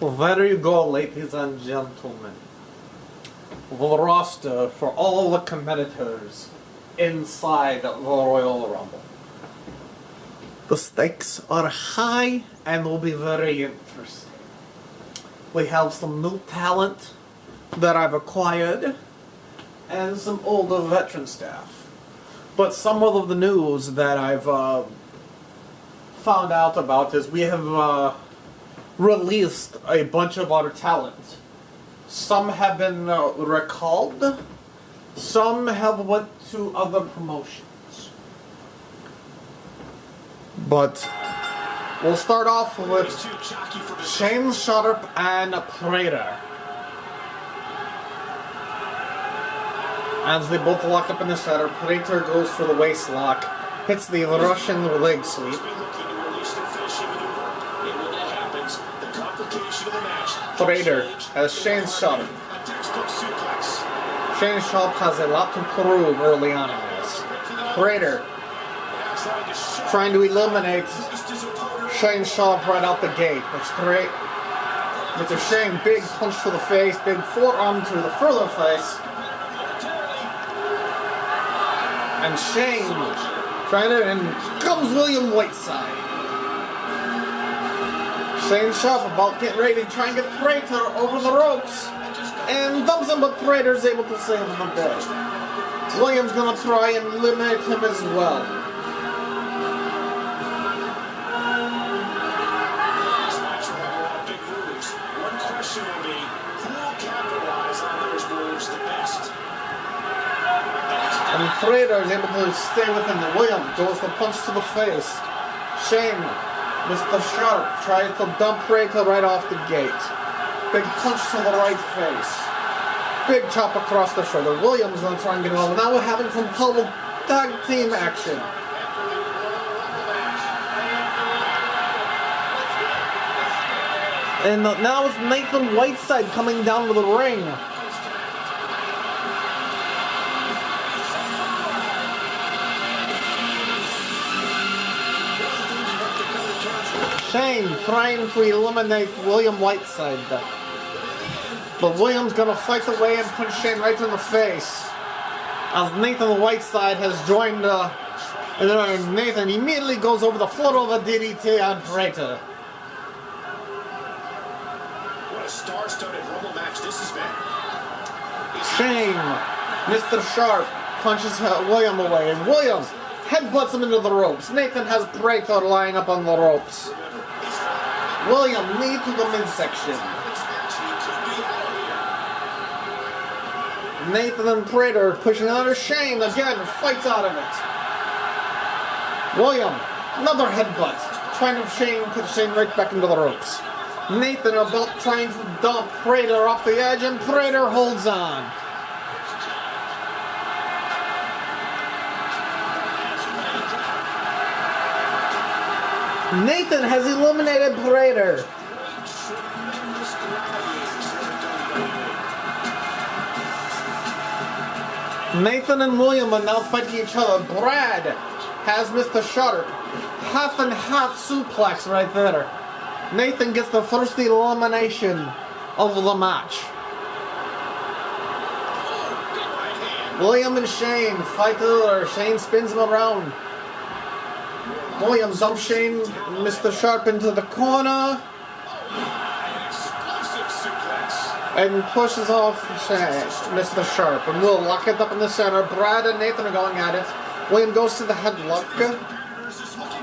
Well, there you go, ladies and gentlemen. The roster for all the competitors inside the Royal Rumble. The stakes are high and will be very interesting. We have some new talent that I've acquired and some older veteran staff. But some of the news that I've found out about is we have released a bunch of our talent. Some have been recalled, some have went to other promotions. But we'll start off with Shane Sharp and Prater. As they both lock up in the center, Prater goes for the waist lock, hits the Russian leg sweep. Prater has Shane Sharp. Shane Sharp has a lot to prove early on in this. Prater trying to eliminate Shane Sharp right out the gate. It's a Shane, big punch to the face, big forearm to the further face. And Shane trying to, and comes William Whiteside. Shane Sharp about getting ready to try and get Prater over the ropes. And dumps him, but Prater's able to save him a bit. William's gonna try and eliminate him as well. One question will be, who will capitalize on those moves the best? And Prater is able to stay with him. William goes the punch to the face. Shane, Mr. Sharp, tries to dump Prater right off the gate. Big punch to the right face. Big chop across the shoulder. Williams gonna try and get it over. Now we're having some total tag team action. And now it's Nathan Whiteside coming down to the ring. Shane trying to eliminate William Whiteside. But William's gonna fight the way and punch Shane right in the face. As Nathan Whiteside has joined and Nathan immediately goes over the floor of a DDT on Prater. What a star-studded Rumble match this has been. Shane, Mr. Sharp, punches William away, and William headbutts him into the ropes. Nathan has Prater lying up on the ropes. William, knee to the midsection. Nathan and Prater pushing under Shane again, fights out of it. William, another headbutt, trying to put Shane right back into the ropes. Nathan about trying to dump Prater off the edge, and Prater holds on. Nathan has eliminated Prater. Nathan and William are now fighting each other. Brad has Mr. Sharp. Half and half suplex right there. Nathan gets the first elimination of the match. William and Shane fight together. Shane spins him around. William dumps Shane, Mr. Sharp into the corner. And pushes off Mr. Sharp. And we'll lock it up in the center. Brad and Nathan are going at it. William goes to the headlock.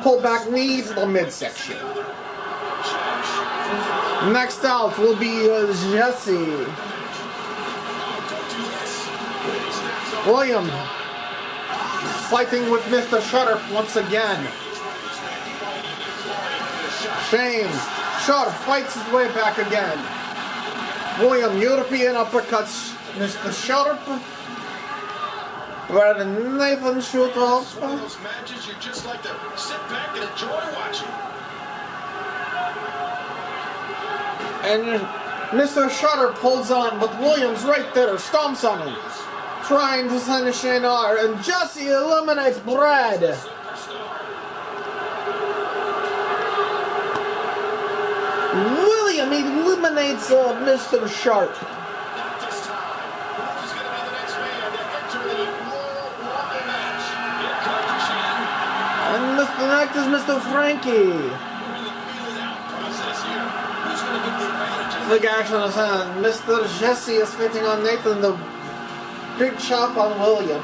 Pull back knee to the midsection. Next out will be Jesse. William fighting with Mr. Sharp once again. Shane Sharp fights his way back again. William, European uppercuts Mr. Sharp. Brad and Nathan shoot off. One of those matches you just like to sit back and enjoy watching. And Mr. Sharp holds on, but Williams right there stomps on him, trying to send a Shane R. And Jesse eliminates Brad. William and eliminates Mr. Sharp. Not this time. Who's going to be the next man to enter the Royal Rumble match? Here comes the champ. And Mr. Next is Mr. Frankie. We're in the feeling-out process here. Who's going to get the advantage? Big action on his hand. Mr. Jesse is fitting on Nathan. The big chop on William.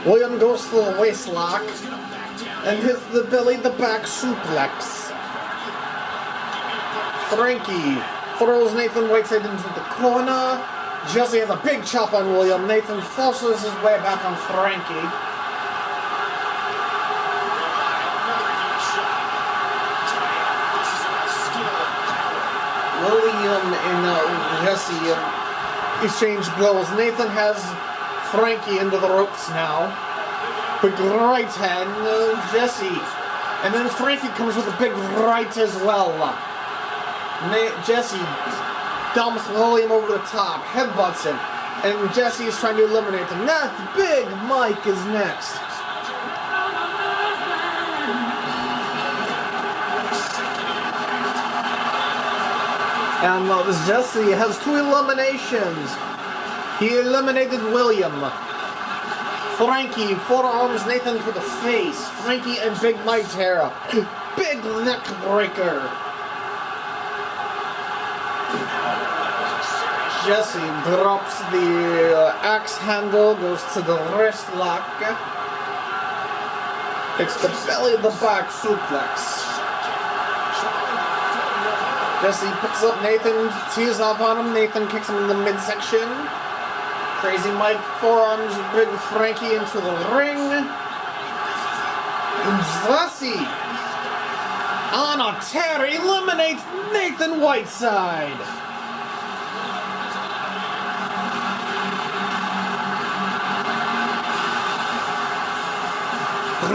William goes to the waist lock and hits the belly the back suplex. Frankie throws Nathan Whiteside into the corner. Jesse has a big chop on William. Nathan forces his way back on Frankie. William and Jesse exchange blows. Nathan has Frankie into the ropes now. Big right hand, Jesse. And then Frankie comes with a big right as well. Jesse dumps William over the top, headbutts him. And Jesse is trying to eliminate him. Now Big Mike is next. And Jesse has 2 eliminations. He eliminated William. Frankie forearms Nathan to the face. Frankie and Big Mike tear up. Big neck breaker. Jesse drops the axe handle, goes to the wrist lock. It's the belly of the back suplex. Jesse picks up Nathan, tees off on him. Nathan kicks him in the midsection. Crazy Mike forearms Big Frankie into the ring. And Jesse, on a tear, eliminates Nathan Whiteside.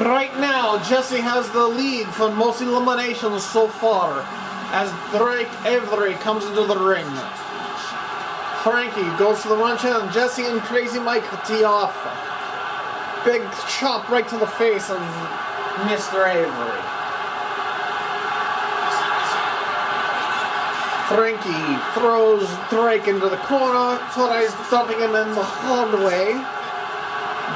Right now, Jesse has the lead for most eliminations so far, as Drake Avery comes into the ring. Frankie goes to the run channel. Jesse and Crazy Mike tee off. Big chop right to the face of Mr. Avery. Frankie throws Drake into the corner, tries dumping him in the hallway.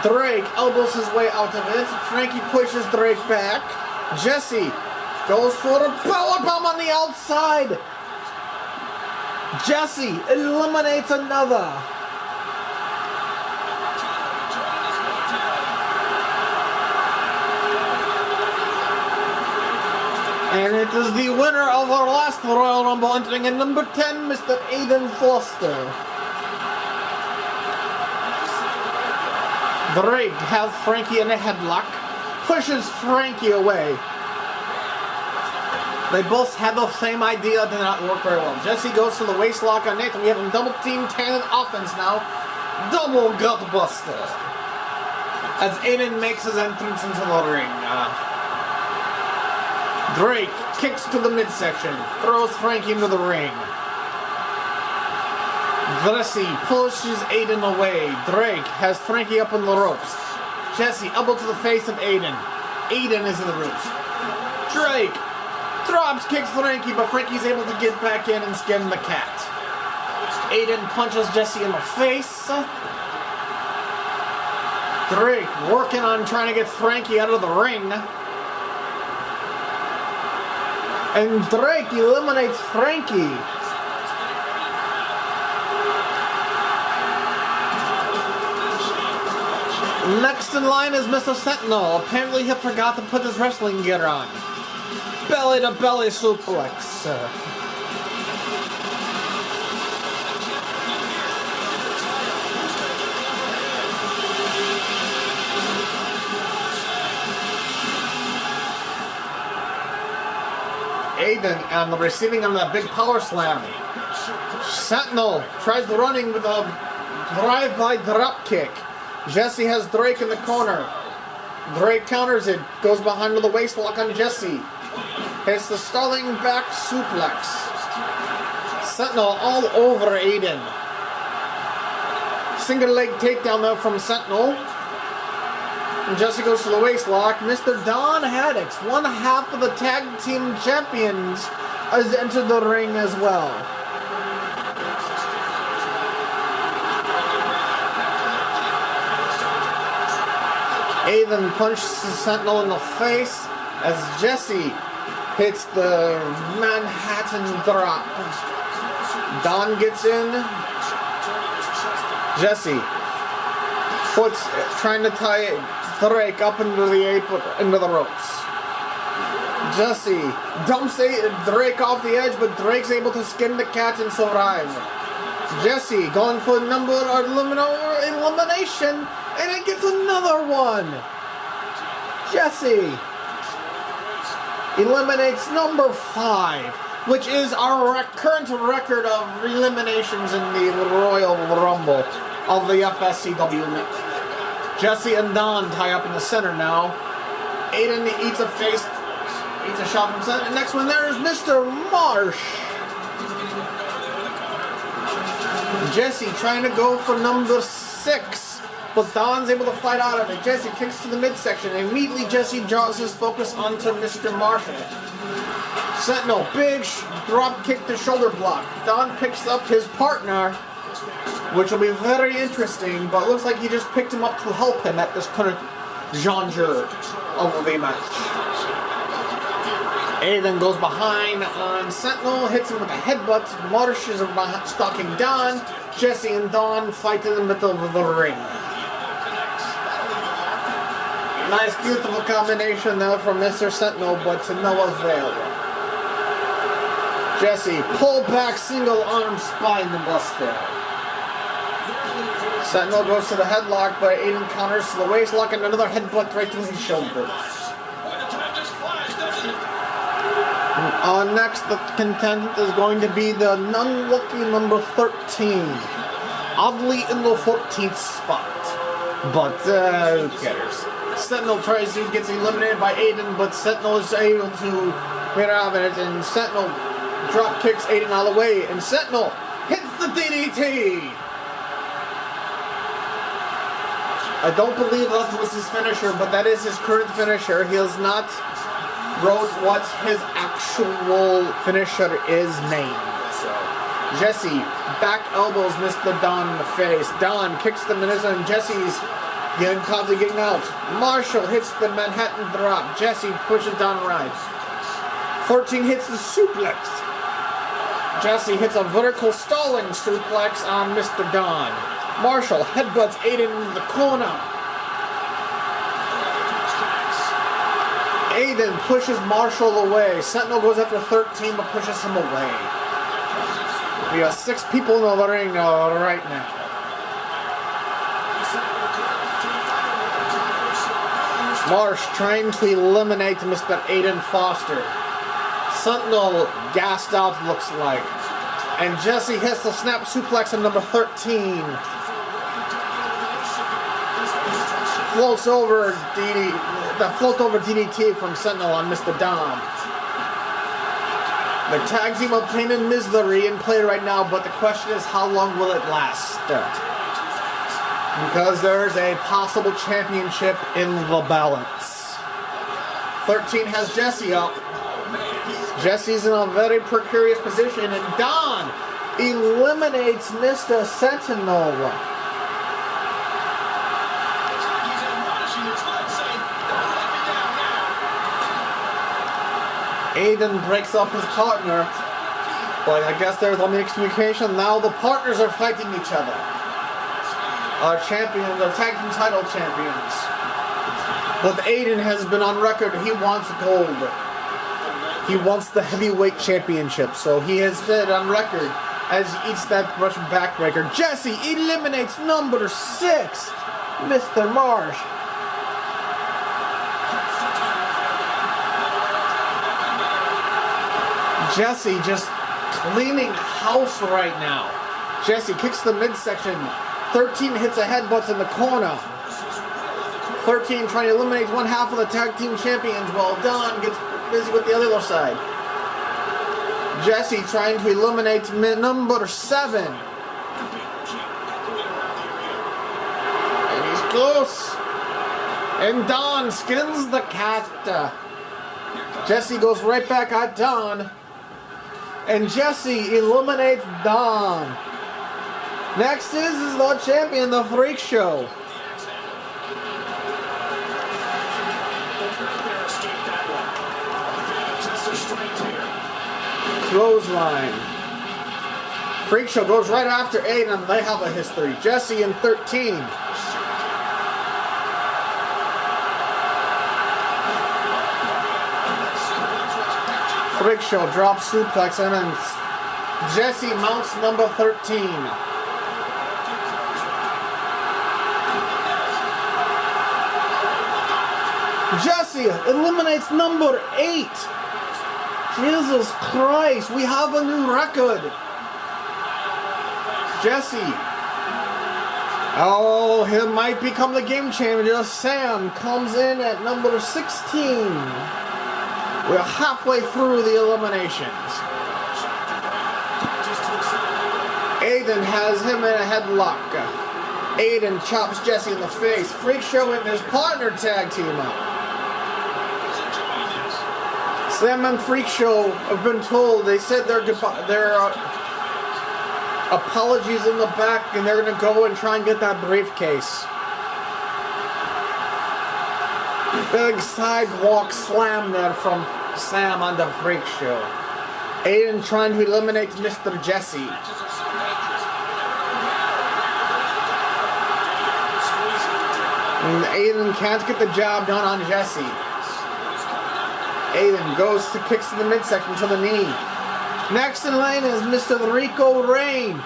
Drake elbows his way out of it. Frankie pushes Drake back. Jesse goes for a powerbomb on the outside. Jesse eliminates another. And it is the winner of our last Royal Rumble, entering in number 10, Mr. Aiden Foster. Drake has Frankie in a headlock, pushes Frankie away. They both had the same idea, did not work very well. Jesse goes to the waist lock on Nathan. We have him double team tandem offense now. Double gut buster. As Aiden makes his entrance into the ring. Drake kicks to the midsection, throws Frankie into the ring. Jesse pushes Aiden away. Drake has Frankie up on the ropes. Jesse elbow to the face of Aiden. Aiden is in the ropes. Drake drops kicks Frankie, but Frankie's able to get back in and skin the cat. Aiden punches Jesse in the face. Drake working on trying to get Frankie out of the ring. And Drake eliminates Frankie. Next in line is Mr. Sentinel. Apparently he forgot to put his wrestling gear on. Belly to belly suplex. Aiden on the receiving on that big power slam. Sentinel tries the running with a drive-by drop kick. Jesse has Drake in the corner. Drake counters it, goes behind with a waist lock on Jesse. Hits the stalling back suplex. Sentinel all over Aiden. Single leg takedown though from Sentinel. And Jesse goes to the waist lock. Mr. Don Haddix, one half of the tag team champions, has entered the ring as well. Aiden punches the Sentinel in the face as Jesse hits the Manhattan drop. Don gets in. Jesse trying to tie Drake up into the ropes. Jesse dumps Drake off the edge, but Drake's able to skin the cat and survive. Jesse going for number elimination, and it gets another one. Jesse eliminates number 5, which is our current record of eliminations in the Royal Rumble of the FSCW network. Jesse and Don tie up in the center now. Aiden eats a shot from center. And next one there is Mr. Marsh. Jesse trying to go for number 6, but Don's able to fight out of it. Jesse kicks to the midsection, and immediately Jesse draws his focus onto Mr. Marshall. Sentinel, big drop kick to shoulder block. Don picks up his partner, which will be very interesting, but looks like he just picked him up to help him at this current genre of the match. Aiden goes behind on Sentinel, hits him with a headbutt. Marsh is stalking Don. Jesse and Don fight in the middle of the ring. Nice, beautiful combination there from Mr. Sentinel, but to no avail. Jesse, pull back, single arm spine buster. Sentinel goes to the headlock, but Aiden counters to the waist lock and another headbutt right to his shoulders. Next, the contestant is going to be the unlucky number 13. Oddly in the 14th spot. But, who cares? Sentinel gets eliminated by Aiden, but Sentinel is able to get out of it, and Sentinel drop kicks Aiden out of the way, and Sentinel hits the DDT! I don't believe that was his finisher, but that is his current finisher. He has not wrote what his actual finisher is named. So Jesse back elbows Mr. Don in the face. Don kicks the Minister, and Jesse's constantly getting out. Marshall hits the Manhattan drop. Jesse pushes Don right. 14 hits the suplex. Jesse hits a vertical stalling suplex on Mr. Don. Marshall headbutts Aiden into the corner. Aiden pushes Marshall away. Sentinel goes after 13 but pushes him away. We have 6 people in the ring right now. Marsh trying to eliminate Mr. Aiden Foster. Sentinel gassed out, looks like. And Jesse hits the snap suplex on number 13. Floats over DDT from Sentinel on Mr. Dom. The tag team of Pain and Misery in play right now, but the question is how long will it last? Because there's a possible championship in the balance. 13 has Jesse up. Jesse's in a very precarious position, and Don eliminates Mr. Sentinel. Aiden breaks up his partner, but I guess there's a miscommunication. Now the partners are fighting each other. Our champions, our tag team title champions. But Aiden has been on record, he wants gold. He wants the heavyweight championship, so he has said on record as he eats that Russian backbreaker. Jesse eliminates number 6, Mr. Marsh. Jesse just cleaning house right now. Jesse kicks the midsection. 13 hits a headbutt in the corner. 13 trying to eliminate one half of the tag team champions while Don gets busy with the other side. Jesse trying to eliminate number 7. And he's close. And Don skins the cat. Jesse goes right back at Don. And Jesse eliminates Dom. Next is the champion, the Freak Show. Clothesline. Freak Show goes right after Aiden. They have a history. Jesse in 13. Freak Show drops suplex and then Jesse mounts number 13. Jesse eliminates number 8. Jesus Christ, we have a new record. Jesse. Oh, he might become the game changer. Sam comes in at number 16. We're halfway through the eliminations. Aiden has him in a headlock. Aiden chops Jesse in the face. Freak Show and his partner tag team up. Sam and Freak Show have been told, they said their apologies in the back, and they're going to go and try and get that briefcase. Big sidewalk slam there from Sam on the Freak Show. Aiden trying to eliminate Mr. Jesse. And Aiden can't get the job done on Jesse. Aiden goes to kicks to the midsection to the knee. Next in line is Mr. Rico Rain.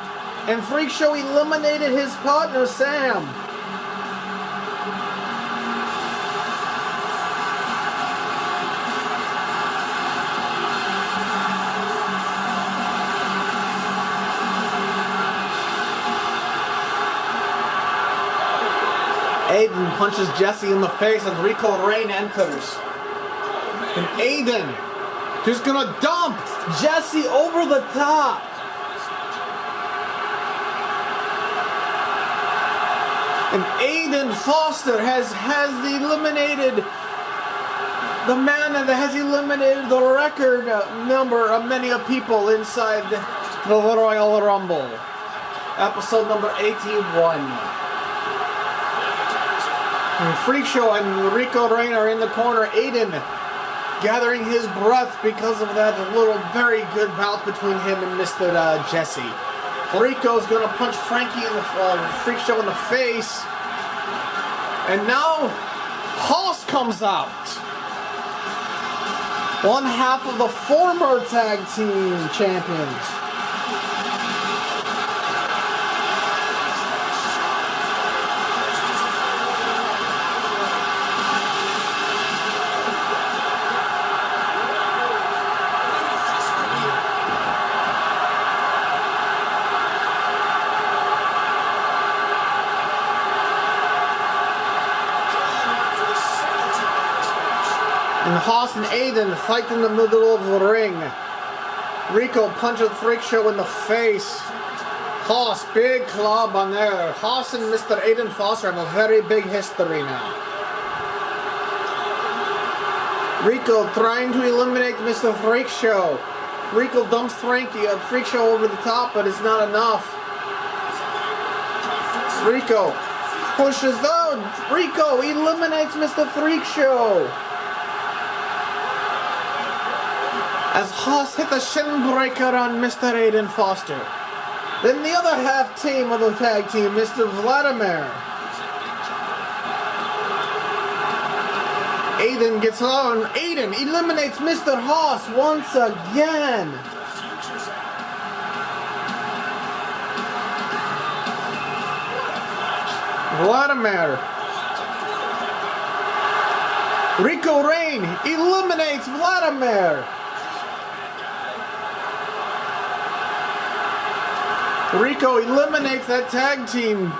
And Freak Show eliminated his partner, Sam. Aiden punches Jesse in the face as Rico Rain enters. And Aiden just gonna dump Jesse over the top. And Aiden Foster has eliminated the man that has eliminated the record number of many of people inside the Royal Rumble. Episode number 81. And Freak Show and Rico Rain are in the corner. Aiden gathering his breath because of that little very good bout between him and Mr. Jesse. Rico's gonna punch Frankie in the Freak Show in the face. And now Hoss comes out. One half of the former tag team champions. And Hoss and Aiden fight in the middle of the ring. Rico punches Freak Show in the face. Hoss, big club on there. Hoss and Mr. Aiden Foster have a very big history now. Rico trying to eliminate Mr. Freak Show. Rico dumps Freak Show over the top, but it's not enough. Rico pushes down. Rico eliminates Mr. Freak Show. As Hoss hit the shin breaker on Mr. Aiden Foster. Then the other half team of the tag team, Mr. Vladimir. Aiden gets on. Aiden eliminates Mr. Hoss once again. Vladimir. Rico Rain eliminates Vladimir. Rico eliminates that tag team.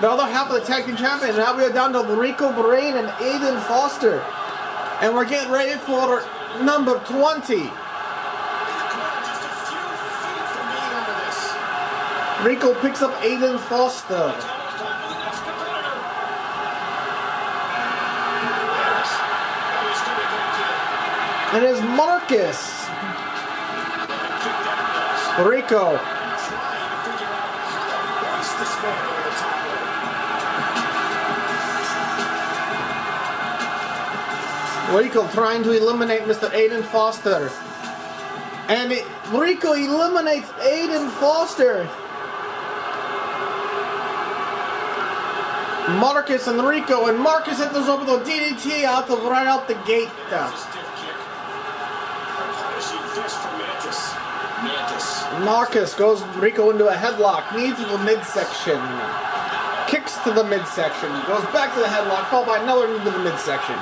The other half of the tag team champion. Now we are down to Rico Rain and Aiden Foster. And we're getting ready for number 20. Rico picks up Aiden Foster. And it's Marcus. Rico. Trying to figure out how to hoist this man over the top rope. Rico trying to eliminate Mr. Aiden Foster. And Rico eliminates Aiden Foster. Marcus and Rico, and Marcus hit this over the DDT right out the gate. There's a stiff kick. Punishing fist from Mantis. Marcus goes Rico into a headlock, knees to the midsection. Kicks to the midsection, goes back to the headlock, followed by another knee to the midsection.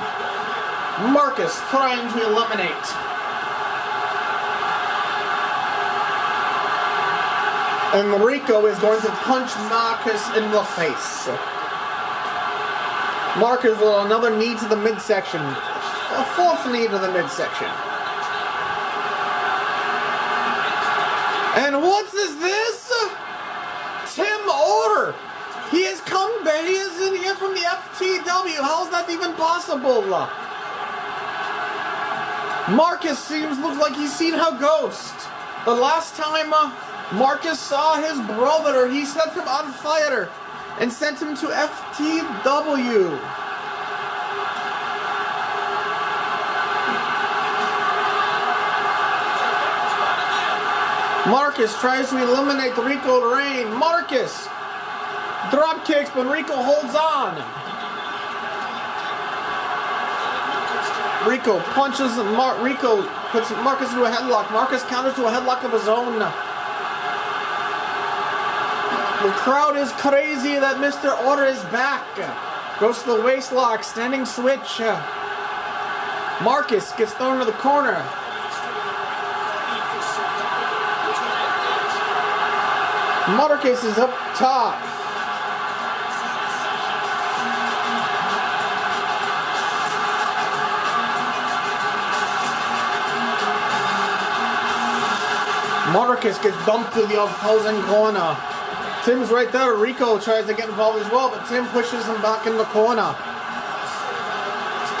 Marcus trying to eliminate. And Rico is going to punch Marcus in the face. Marcus with another knee to the midsection. A fourth knee to the midsection. And what is this? Tim Orr. He has come back. He is in here from the FTW. How is that even possible? Marcus looks like he's seen a ghost. The last time Marcus saw his brother, he set him on fire and sent him to FTW. Marcus tries to eliminate Rico Rain. Marcus drop kicks, but Rico holds on. Rico punches Rico puts Marcus into a headlock. Marcus counters to a headlock of his own. The crowd is crazy that Mr. Orr is back. Goes to the waistlock, standing switch. Marcus gets thrown into the corner. Marcus is up top. Marcus gets dumped to the opposing corner. Tim's right there. Rico tries to get involved as well, but Tim pushes him back in the corner.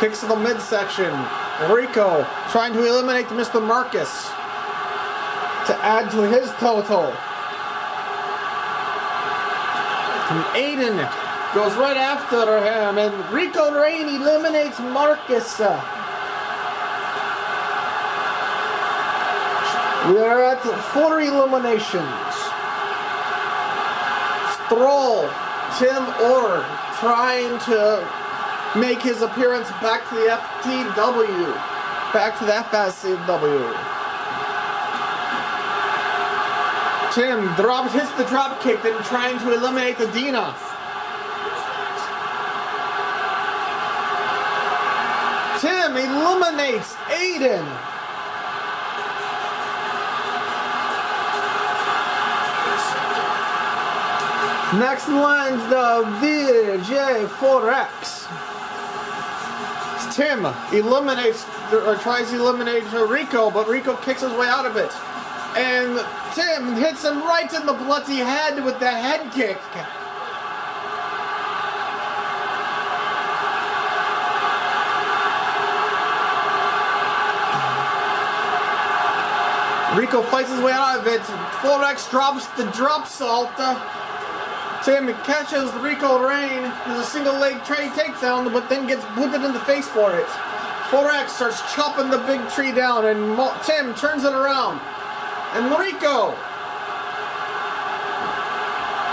Kicks to the midsection. Rico trying to eliminate Mr. Marcus to add to his total. And Aiden goes right after him, and Rico Rain eliminates Marcus. We are at 4 eliminations. Stroll, Tim Orr trying to make his appearance back to the FTW, back to the FSCW. Tim hits the drop kick, then trying to eliminate the Dina. Tim eliminates Aiden. Next one's the VJ4X. Tim tries to eliminate Rico, but Rico kicks his way out of it. And Tim hits him right in the bloody head with the head kick. Rico fights his way out of it. 4X drops the drop salt. Tim catches Rico Rain. There's a single leg takedown, but then gets booted in the face for it. 4X starts chopping the big tree down, and Tim turns it around. And Rico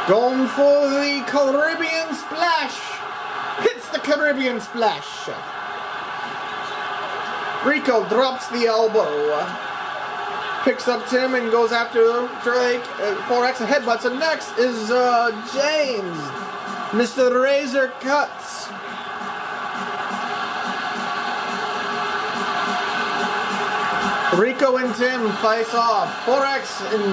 going for the Caribbean Splash. Hits the Caribbean Splash. Rico drops the elbow. Picks up Tim and goes after Drake. 4X headbutts. And next is James. Mr. Razor Cuts. Rico and Tim face off. 4X and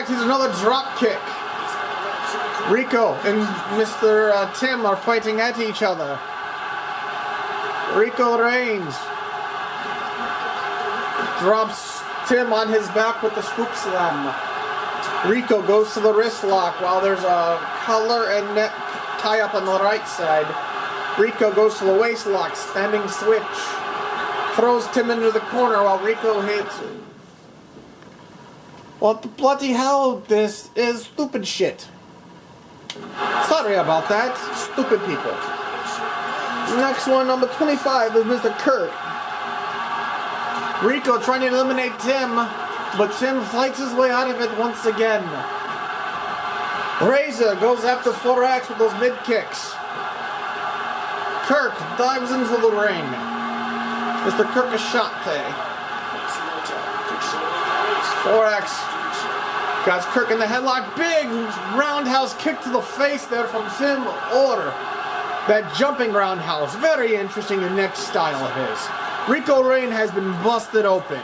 he's another drop kick. Rico and Mr. Tim are fighting at each other. Rico Reigns drops Tim on his back with the scoop slam. Rico goes to the wrist lock while there's a collar and neck tie up on the right side. Rico goes to the waist lock, standing switch. Throws Tim into the corner while Rico hits. What the bloody hell? This is stupid shit. Sorry about that, stupid people. Next one, number 25, is Mr. Kirk. Rico trying to eliminate Tim, but Tim fights his way out of it once again. Razor goes after 4X with those mid kicks. Kirk dives into the ring. Mr. Kirk Ashante. 4X got Kirk in the headlock. Big roundhouse kick to the face there from Tim Orr. That jumping roundhouse. Very interesting and next style of his. Rico Rain has been busted open.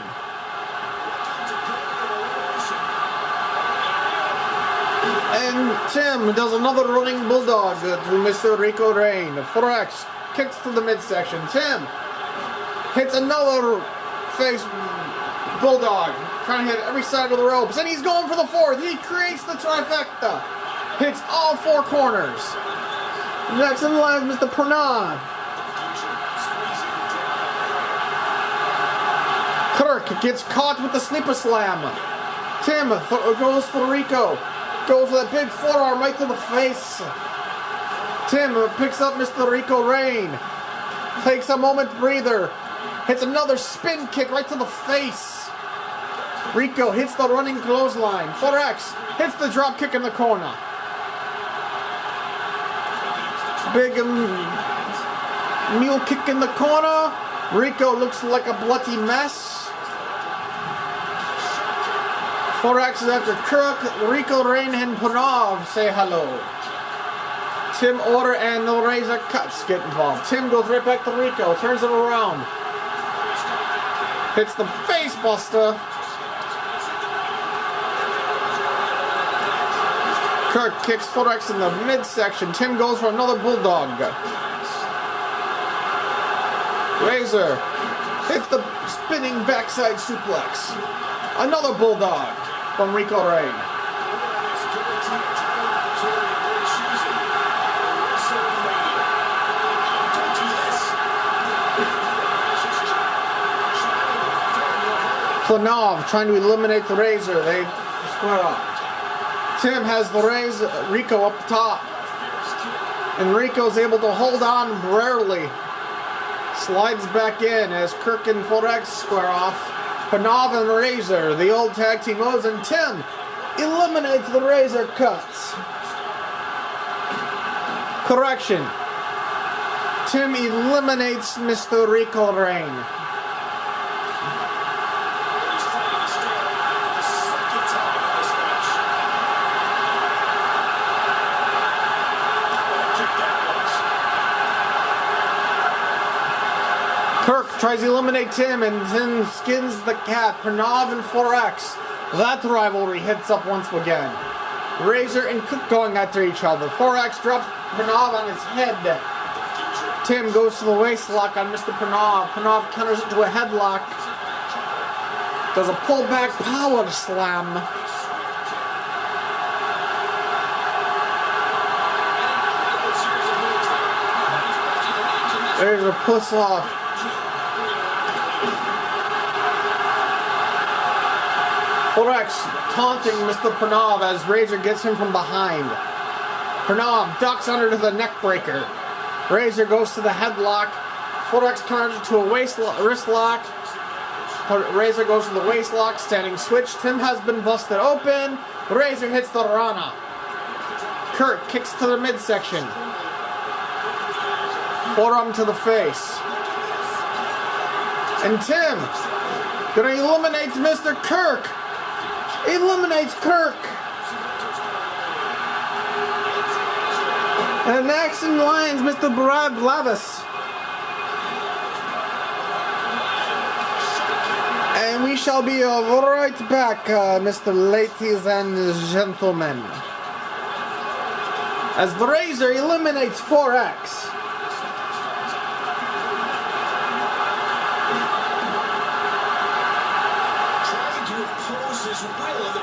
And Tim does another running bulldog to Mr. Rico Rain. 4X kicks to the midsection. Tim hits another face bulldog, trying to hit every side of the ropes, and he's going for the fourth. He creates the trifecta. Hits all four corners. Next in line, Mr. Pranav. Kirk gets caught with the sleeper slam. Tim goes for Rico. Goes for that big forearm right to the face. Tim picks up Mr. Rico Rain. Takes a moment breather. Hits another spin kick right to the face. Rico hits the running clothesline. 4X hits the drop kick in the corner. Big mule kick in the corner. Rico looks like a bloody mess. 4X is after Kirk. Rico, Rain, and Pranav say hello. Tim Order and the Razor Cuts get involved. Tim goes right back to Rico. Turns it around. Hits the face buster. Kirk kicks 4X in the midsection. Tim goes for another bulldog. Razor hits the spinning backside suplex. Another bulldog from Rico Rain. Pranav trying to eliminate the Razor. They square up. Tim has the Rico up top. And Rico's able to hold on rarely. Slides back in as Kirk and 4X square off. Pranav and Razor, the old tag team O's, and Tim eliminates the Razor Cuts. Correction. Tim eliminates Mr. Rico Rain. Kirk tries to eliminate Tim, and Tim skins the cat. Pranav and 4X. That rivalry hits up once again. Razor and Cook going after each other. 4X drops Pranav on his head. Tim goes to the waist lock on Mr. Pranav. Pranav counters into a headlock. Does a pullback power slam. There's a push off. 4X taunting Mr. Pranav as Razor gets him from behind. Pranav ducks under to the neck breaker. Razor goes to the headlock. 4X counters to a wrist lock. Razor goes to the waist lock, standing switch. Tim has been busted open. Razor hits the Rana. Kirk kicks to the midsection. Forearm to the face. And Tim gonna eliminate Mr. Kirk. Eliminates Kirk. And next in line is Mr. Brad Lavis. And we shall be right back, Mr. Ladies and Gentlemen. As the Razor eliminates 4X.